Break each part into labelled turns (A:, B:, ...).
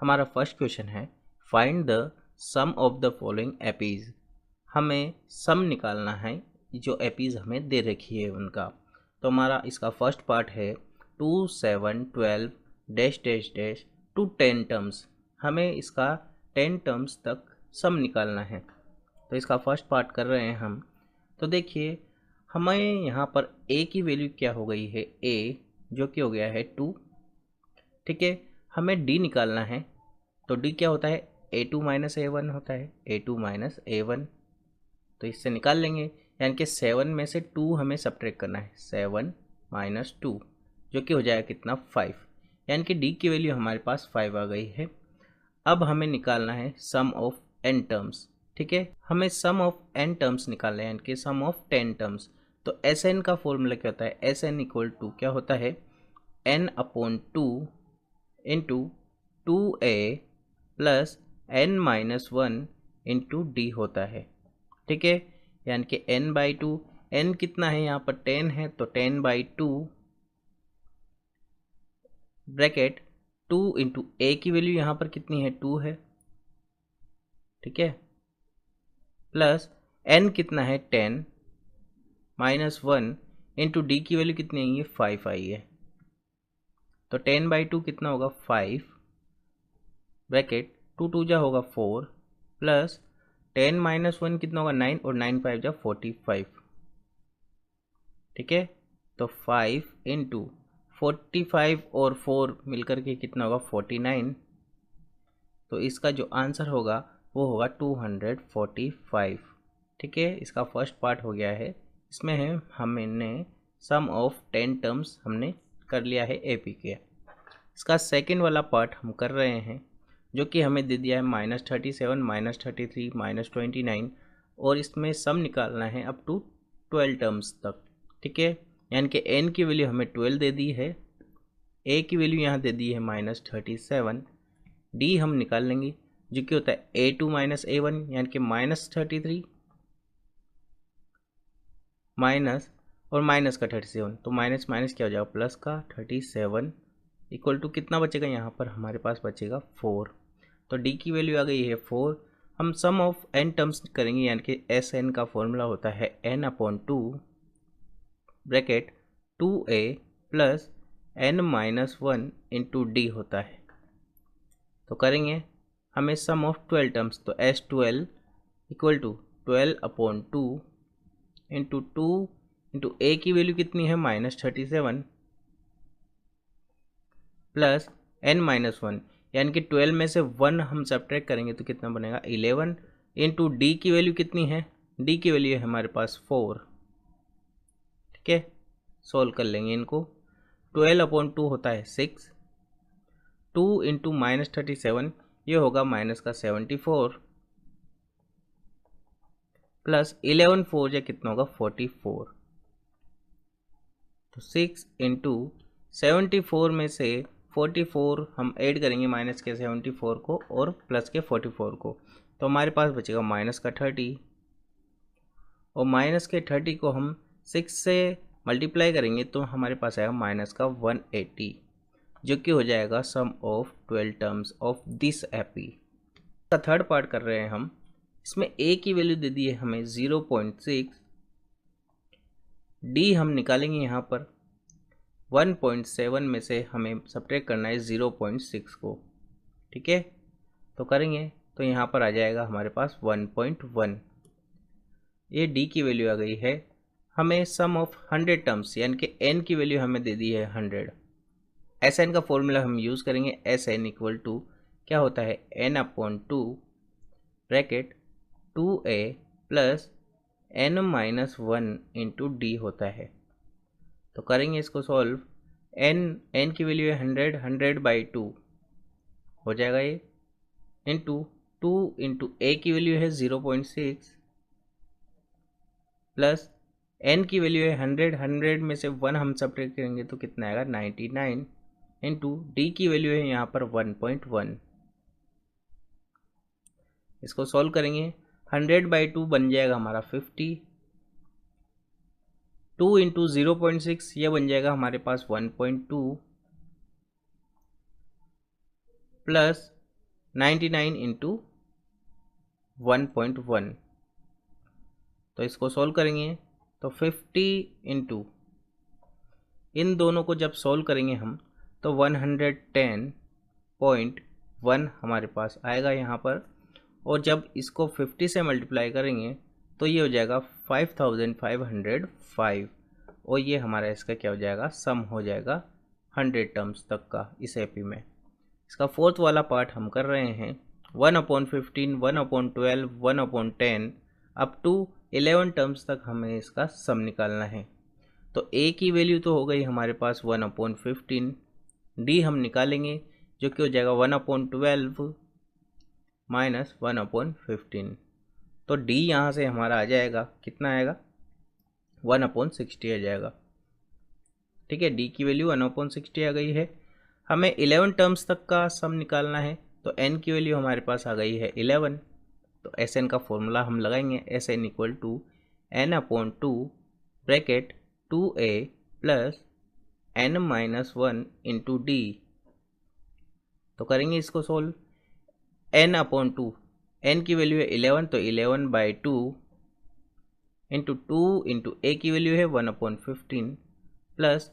A: हमारा first question है find the sum of the following APs. हमें सम निकालना है जो एपीज हमें दे रखी है उनका। तो हमारा इसका फर्स्ट पार्ट है 2 7 12 dash dash dash to 10 terms. हमें इसका 10 टर्म्स तक सम निकालना है। तो इसका फर्स्ट पार्ट कर रहे हैं हम। तो देखिए हमें यहाँ पर a की वैल्यू क्या हो गई है, a जो कि हो गया है 2। ठीक है, हमें d निकालना है। तो d क्या होता है, a2 माइनस a1 होता है, a2 माइनस a1। तो इससे निकाल लेंगे, यानी कि 7 में से 2 हमें सब्ट्रैक्ट करना है, 7 माइनस 2 जो कि हो जाएगा कितना, 5। यानी कि d की वैल्यू हमारे पास 5 आ गई है। अब हमें निकालना है सम ऑफ n टर्म्स। ठीक है, हमें सम ऑफ n टर्म्स निकालना है, यानी कि सम ऑफ 10 टर्म्स। तो Sn का फॉर्मूला क्या होता है, Sn इक्वल टू क्या होता है, n upon 2 into 2a plus n minus 1 into D होता है। ठीक है, यानी कि n बाई 2, n कितना है यहाँ पर 10 है, तो 10 बाई 2 ब्रैकेट 2 इंटू ए की वैल्यू यहाँ पर कितनी है, 2 है। ठीक है, प्लस n कितना है 10 माइनस 1 इंटू डी की वैल्यू कितनी आई है, 5 आई है। तो 10 बाई 2 कितना होगा, 5 ब्रैकेट 2 2 जा होगा 4 प्लस 10 माइनस 1 कितना होगा, 9 और 9 5 जा 45। ठीक है, तो 5 इंटू 45 और 4 मिलकर के कितना होगा, 49। तो इसका जो आंसर होगा वो होगा 245। ठीक है, इसका फर्स्ट पार्ट हो गया है। इसमें है हमने सम ऑफ 10 टर्म्स हमने कर लिया है एपी के। इसका सेकंड वाला पार्ट हम कर रहे हैं, जो कि हमें दे दिया है -37 -33 -29, और इसमें सम निकालना है अप टू 12 टर्म्स तक। ठीक है, यानी कि n की वैल्यू हमें 12 दे दी है, a की वैल्यू यहाँ दे दी है -37, d हम निकाल लेंगे जो कि होता है a2 माइनस a1, यानी कि -33 माइनस और माइनस का 37, तो माइनस माइनस क्या हो जाएगा, प्लस का 37 इक्वल टू कितना बचेगा, यहाँ पर हमारे पास बचेगा 4। तो d की वैल्यू आ गई है 4। हम सम ऑफ n टर्म्स करेंगे, यानी कि Sn का फॉर्मूला होता है n upon 2 bracket 2a plus n minus 1 into D होता है। तो करेंगे हमें सम ऑफ 12 टर्म्स, तो S12 equal to 12 upon 2 into 2 into A की वैल्यू कितनी है, -37 प्लस n माइनस 1, यानी कि 12 में से 1 हम सब्ट्रैक्ट करेंगे तो कितना बनेगा, 11 इंटू डी की वैल्यू कितनी है, डी की वैल्यू है हमारे पास 4। ठीक है, सॉल्व कर लेंगे इनको। 12 अपॉन 2 होता है 6, 2 इंटू -37 ये होगा माइनस का 74 प्लस 11 4 या कितना होगा, 44। तो 6 इंटू 74 में से 44 हम ऐड करेंगे, माइनस के 74 को और प्लस के 44 को, तो हमारे पास बचेगा माइनस का 30, और माइनस के 30 को हम 6 से मल्टीप्लाई करेंगे तो हमारे पास आएगा माइनस का 180, जो कि हो जाएगा sum of 12 terms of this AP. का थर्ड पार्ट कर रहे हैं हम। इसमें a की वैल्यू दे दी है हमें 0.6, d हम निकालेंगे यहाँ पर 1.7 में से हमें सब्ट्रैक्ट करना है 0.6 को। ठीक है, तो करेंगे तो यहाँ पर आ जाएगा हमारे पास 1.1। ये d की वैल्यू आ गई है। हमें सम ऑफ 100 टर्म्स, यानी कि n की वैल्यू हमें दे दी है 100। Sn का फॉर्मूला हम यूज़ करेंगे, Sn इक्वल टू क्या होता है, n upon 2 bracket 2a plus n minus 1 into D होता है। तो करेंगे इसको सॉल्व। n की वैल्यू है 100, 100 बाई 2 हो जाएगा ये, इंटू 2 इंटू ए की वैल्यू है 0.6 प्लस n की वैल्यू है 100, 100 में से 1 हम सब्ट्रैक्ट करेंगे तो कितना आएगा, 99 इंटू डी की वैल्यू है यहाँ पर 1.1। इसको सॉल्व करेंगे, 100 बाई 2 बन जाएगा हमारा 50, 2 इंटू 0.6 ये बन जाएगा हमारे पास 1.2 प्लस 99 इंटू 1.1। तो इसको सॉल्व करेंगे तो 50 इंटू, इन दोनों को जब सॉल्व करेंगे हम तो 110.1 हमारे पास आएगा यहाँ पर। और जब इसको 50 से मल्टीप्लाई करेंगे तो ये हो जाएगा 5505, और ये हमारा इसका क्या हो जाएगा, सम हो जाएगा 100 टर्म्स तक का इस एपी में। इसका फोर्थ वाला पार्ट हम कर रहे हैं 1/15, 1/12, 1/10 अप टू 11 टर्म्स तक हमें इसका सम निकालना है। तो ए की वैल्यू तो हो गई हमारे पास 1/15, डी हम निकालेंगे जो कि हो जाएगा 1/12 माइनस 1/15। तो डी यहाँ से हमारा आ जाएगा, कितना आएगा, 1/60 आ जाएगा। ठीक है, डी की वैल्यू 1/60 आ गई है। हमें 11 टर्म्स तक का सम निकालना है, तो एन की वैल्यू हमारे पास आ गई है 11। तो एस एन का फॉर्मूला हम लगाएंगे, S N equal to n/2 bracket 2a plus n-1 into D. तो करेंगे इसको सोल्व, n/2, n की वैल्यू है 11, तो 11/2 इंटू 2 इंटू ए की वैल्यू है 1/15 प्लस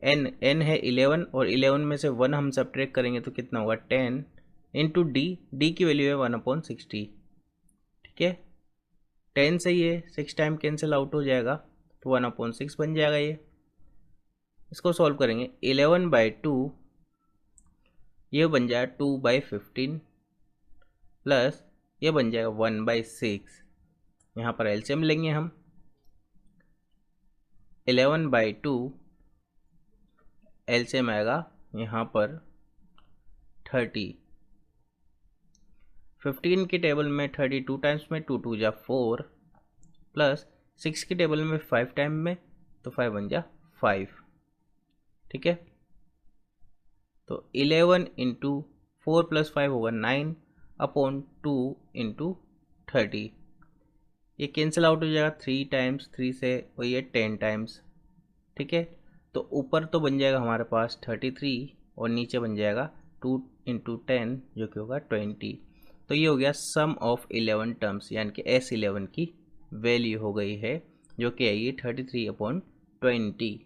A: n है 11, और 11 में से 1 हम सब्ट्रैक्ट करेंगे तो कितना होगा 10 इंटू डी की वैल्यू है 1/60। ठीक है, 10 से ये 6 टाइम कैंसिल आउट हो जाएगा तो 1/6 बन जाएगा ये। इसको सॉल्व करेंगे 11/2, ये बन जाएगा 2/15 प्लस ये बन जाएगा 1/6। यहाँ पर एलसीएम लेंगे हम, 11/2 एलसीएम आएगा यहाँ पर 30। 15 की टेबल में 32 टाइम्स में 2 2 जा 4 प्लस 6 की टेबल में 5 टाइम में, तो 5 1 जा 5। ठीक है, तो 11 इंटू 4 प्लस 5 होगा 9/2 इंटू 30। ये कैंसिल आउट हो जाएगा 3 टाइम्स 3 से, और ये 10 टाइम्स। ठीक है, तो ऊपर तो बन जाएगा हमारे पास 33 और नीचे बन जाएगा 2 इंटू 10 जो कि होगा 20। तो ये हो गया सम ऑफ 11 टर्म्स, यानी कि S11 की वैल्यू हो गई है जो कि आएगी 33/20।